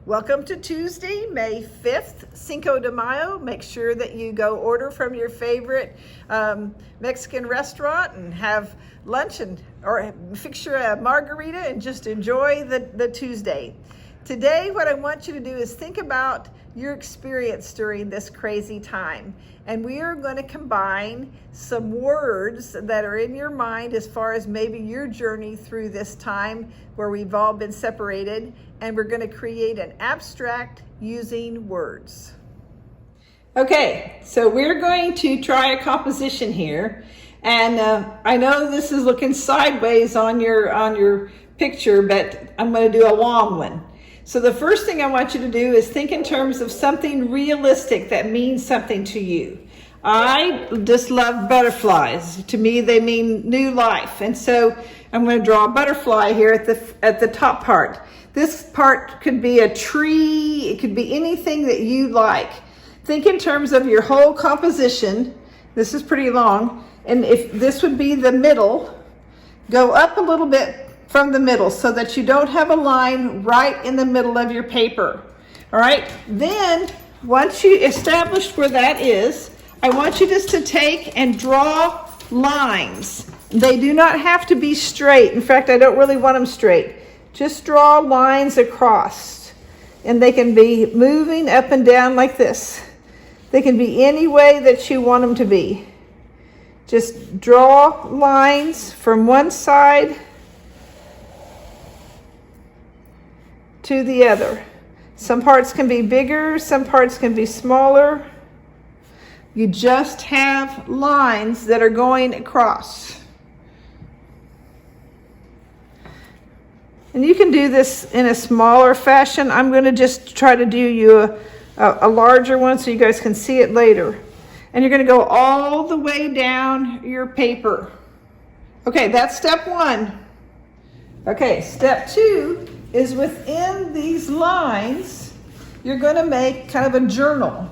Welcome to Tuesday, May 5th, Cinco de Mayo. Make sure that you go order from your favorite Mexican restaurant and have lunch or fix your margarita and just enjoy the Tuesday. Today, what I want you to do is think about your experience during this crazy time. And we are going to combine some words that are in your mind as far as maybe your journey through this time where we've all been separated, and we're going to create an abstract using words. Okay, so we're going to try a composition here. And I know this is looking sideways on your picture, but I'm going to do a long one. So the first thing I want you to do is think in terms of something realistic that means something to you. I just love butterflies. To me, they mean new life. And so I'm going to draw a butterfly here at the top part. This part could be a tree. It could be anything that you like. Think in terms of your whole composition. This is pretty long. And if this would be the middle, go up a little bit from the middle so that you don't have a line right in the middle of your paper. All right, then once you established where that is, I want you just to take and draw lines. They do not have to be straight. In fact, I don't really want them straight. Just draw lines across, and they can be moving up and down like this. They can be any way that you want them to be. Just draw lines from one side to the other. Some parts can be bigger, some parts can be smaller. You just have lines that are going across. And you can do this in a smaller fashion. I'm going to just try to do you a larger one so you guys can see it later. And you're going to go all the way down your paper. Okay, that's step one. Okay, step two is within these lines, you're going to make kind of a journal.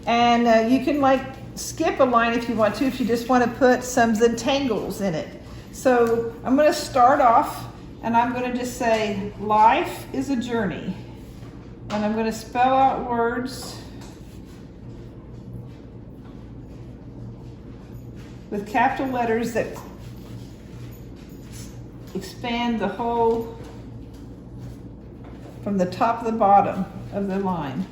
And you can like skip a line if you want to, if you just want to put some Zentangles in it. So I'm going to start off and I'm going to just say, life is a journey. And I'm going to spell out words with capital letters that expand the whole from the top to the bottom of the line.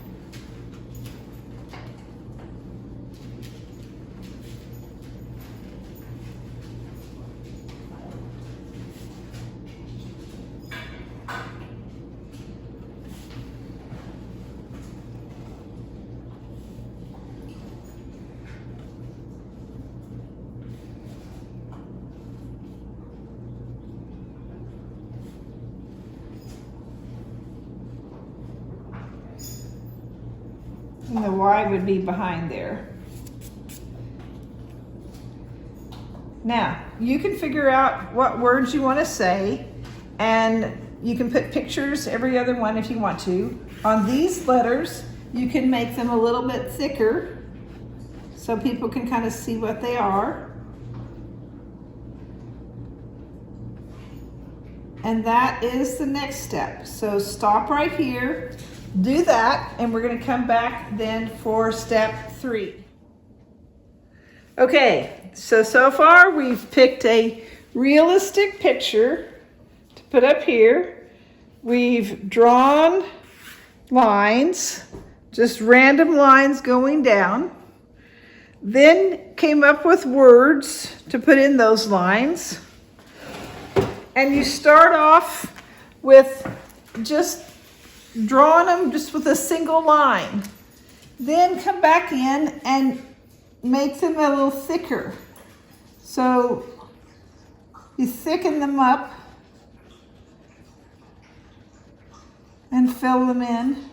And the Y would be behind there. Now, you can figure out what words you want to say, and you can put pictures, every other one if you want to. On these letters, you can make them a little bit thicker so people can kind of see what they are. And that is the next step. So stop right here. Do that, and we're going to come back then for step three. Okay, so far we've picked a realistic picture to put up here. We've drawn lines, just random lines going down. Then came up with words to put in those lines. And you start off with just drawing them just with a single line. Then come back in and make them a little thicker. So you thicken them up and fill them in.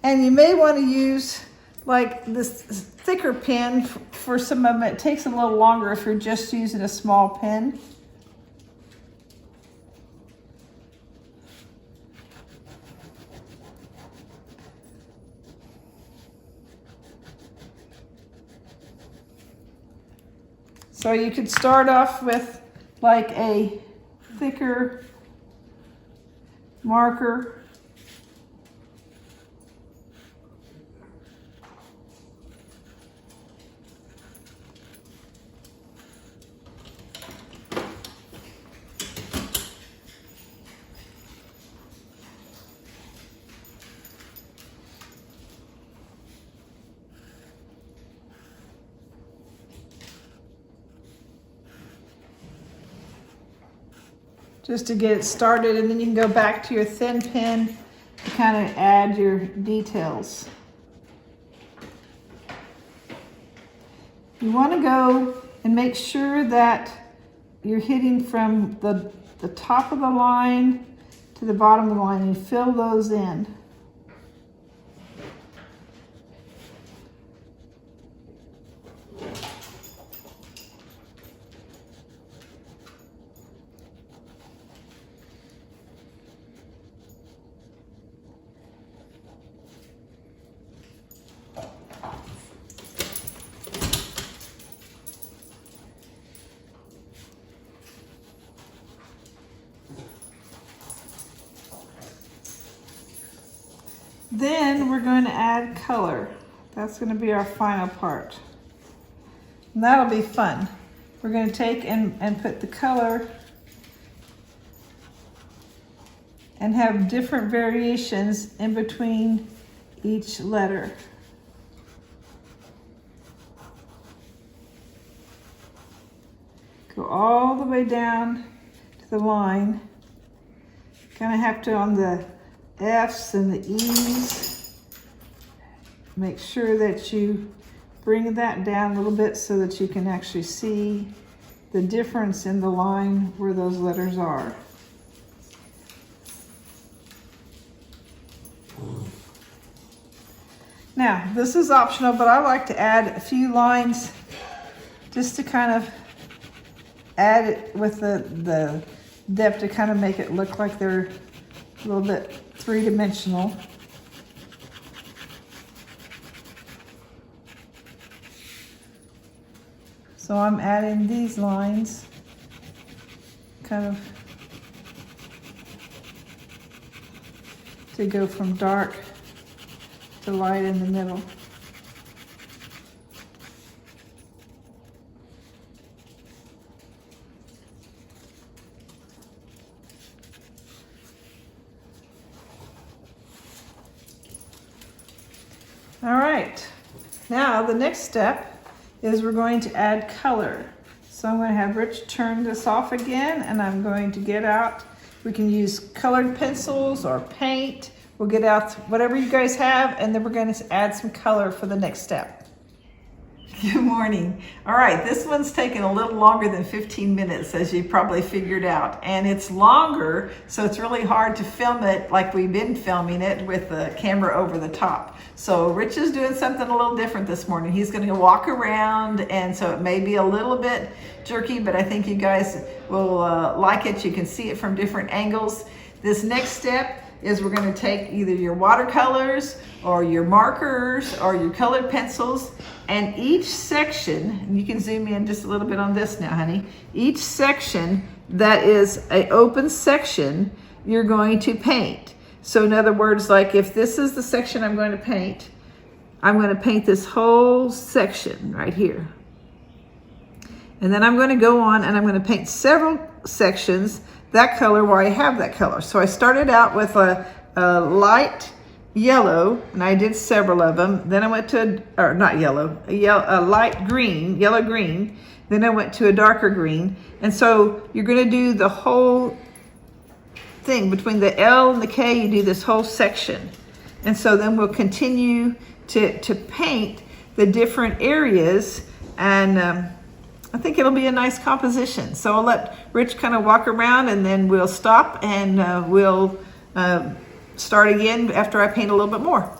And you may want to use like this thicker pen for some of them. It takes a little longer if you're just using a small pen. So you could start off with like a thicker marker just to get it started, and then you can go back to your thin pen to kind of add your details. You want to go and make sure that you're hitting from the top of the line to the bottom of the line, and you fill those in. Then we're going to add color. That's going to be our final part. And that'll be fun. We're going to take and put the color and have different variations in between each letter. Go all the way down to the line. Kind of have to, on the F's and the E's, make sure that you bring that down a little bit so that you can actually see the difference in the line where those letters are. Now, this is optional, but I like to add a few lines just to kind of add it with the depth to kind of make it look like they're a little bit three-dimensional. So I'm adding these lines kind of to go from dark to light in the middle. All right, now the next step is we're going to add color. So I'm going to have Rich turn this off again, and I'm going to get out, we can use colored pencils or paint. We'll get out whatever you guys have, and then we're going to add some color for the next step. Good morning. All right, this one's taken a little longer than 15 minutes, as you probably figured out. And it's longer, so it's really hard to film it like we've been filming it with the camera over the top. So Rich is doing something a little different this morning. He's gonna walk around, and so it may be a little bit jerky, but I think you guys will like it. You can see it from different angles. This next step is we're going to take either your watercolors or your markers or your colored pencils, and each section, and you can zoom in just a little bit on this now, honey, each section that is an open section, you're going to paint. So in other words, like if this is the section I'm going to paint, I'm going to paint this whole section right here. And then I'm going to go on and I'm going to paint several sections that color where I have that color. So I started out with a light yellow, and I did several of them. Then I went to, or not yellow, a light green, yellow green. Then I went to a darker green. And so you're gonna do the whole thing. Between the L and the K, you do this whole section. And so then we'll continue to paint the different areas, and I think it'll be a nice composition. So I'll let Rich kind of walk around, and then we'll stop, and we'll start again after I paint a little bit more.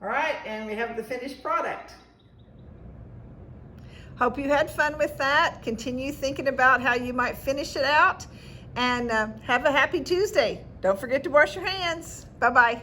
All right, and we have the finished product. Hope you had fun with that. Continue thinking about how you might finish it out, and have a happy Tuesday. Don't forget to wash your hands. Bye-bye.